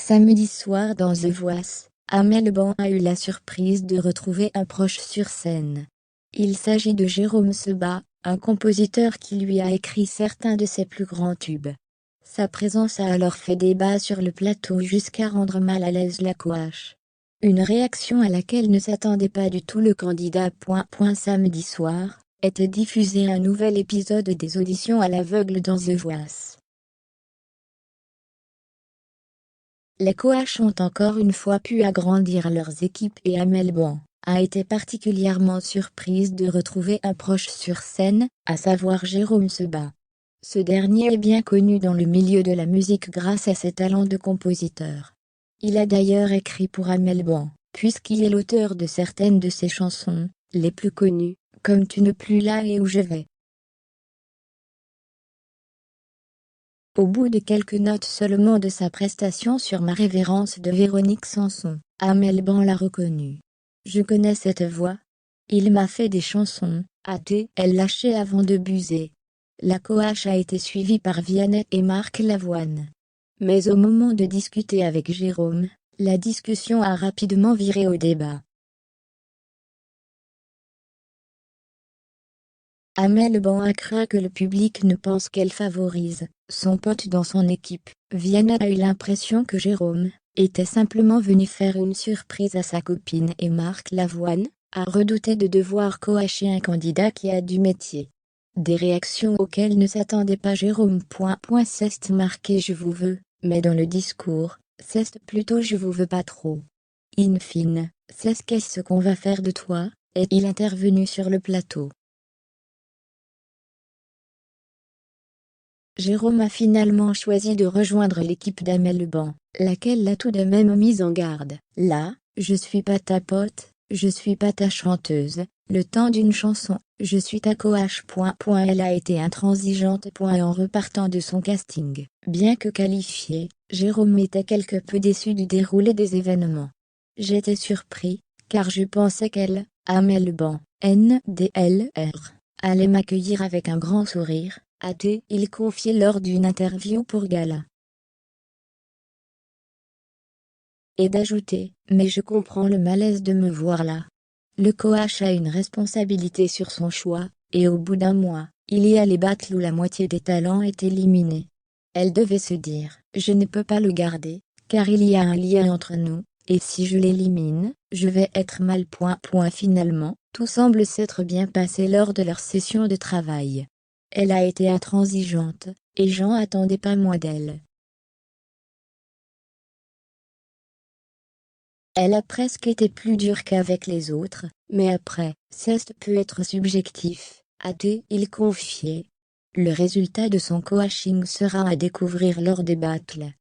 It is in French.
Samedi soir dans The Voice, Amel Ban a eu la surprise de retrouver un proche sur scène. Il s'agit de Jérôme Sebag, un compositeur qui lui a écrit certains de ses plus grands tubes. Sa présence a alors fait débat sur le plateau jusqu'à rendre mal à l'aise la coach. Une réaction à laquelle ne s'attendait pas du tout le candidat. Samedi soir, était diffusé un nouvel épisode des auditions à l'aveugle dans The Voice. Les coachs ont encore une fois pu agrandir leurs équipes et Amel Ban a été particulièrement surprise de retrouver un proche sur scène, à savoir Jérôme Sebag. Ce dernier est bien connu dans le milieu de la musique grâce à ses talents de compositeur. Il a d'ailleurs écrit pour Amel Ban, puisqu'il est l'auteur de certaines de ses chansons, les plus connues, comme Tu n'es plus là et Où je vais. Au bout de quelques notes seulement de sa prestation sur Ma révérence de Véronique Sanson, Amel Ban l'a reconnu. Je connais cette voix. Il m'a fait des chansons, a-t-elle lâché avant de buser. La coach a été suivie par Vianney et Marc Lavoine. Mais au moment de discuter avec Jérôme, la discussion a rapidement viré au débat. Amel Ban a craint que le public ne pense qu'elle favorise son pote dans son équipe. Vianney a eu l'impression que Jérôme était simplement venu faire une surprise à sa copine et Marc Lavoine a redouté de devoir coacher un candidat qui a du métier. Des réactions auxquelles ne s'attendait pas Jérôme. C'est marqué Je vous veux, mais dans le discours, c'est plutôt Je vous veux pas trop. In fine, c'est qu'est-ce qu'on va faire de toi, est-il intervenu sur le plateau. Jérôme a finalement choisi de rejoindre l'équipe d'Amel Ban, laquelle l'a tout de même mise en garde. Là, je suis pas ta pote, je suis pas ta chanteuse, le temps d'une chanson, je suis ta coach. Elle a été intransigeante. En repartant de son casting. Bien que qualifié, Jérôme était quelque peu déçu du déroulé des événements. J'étais surpris, car je pensais qu'elle, Amel Ban, NDLR, allait m'accueillir avec un grand sourire, a-t-il confié lors d'une interview pour Gala. Et d'ajouter, mais je comprends le malaise de me voir là. Le coach a une responsabilité sur son choix, et au bout d'un mois, il y a les battles où la moitié des talents est éliminée. Elle devait se dire, je ne peux pas le garder, car il y a un lien entre nous, et si je l'élimine, je vais être mal. Finalement, tout semble s'être bien passé lors de leur session de travail. Elle a été intransigeante, et j'en attendais pas moins d'elle. Elle a presque été plus dure qu'avec les autres, mais après, ça peut être subjectif, a-t-il confié. Le résultat de son coaching sera à découvrir lors des battles.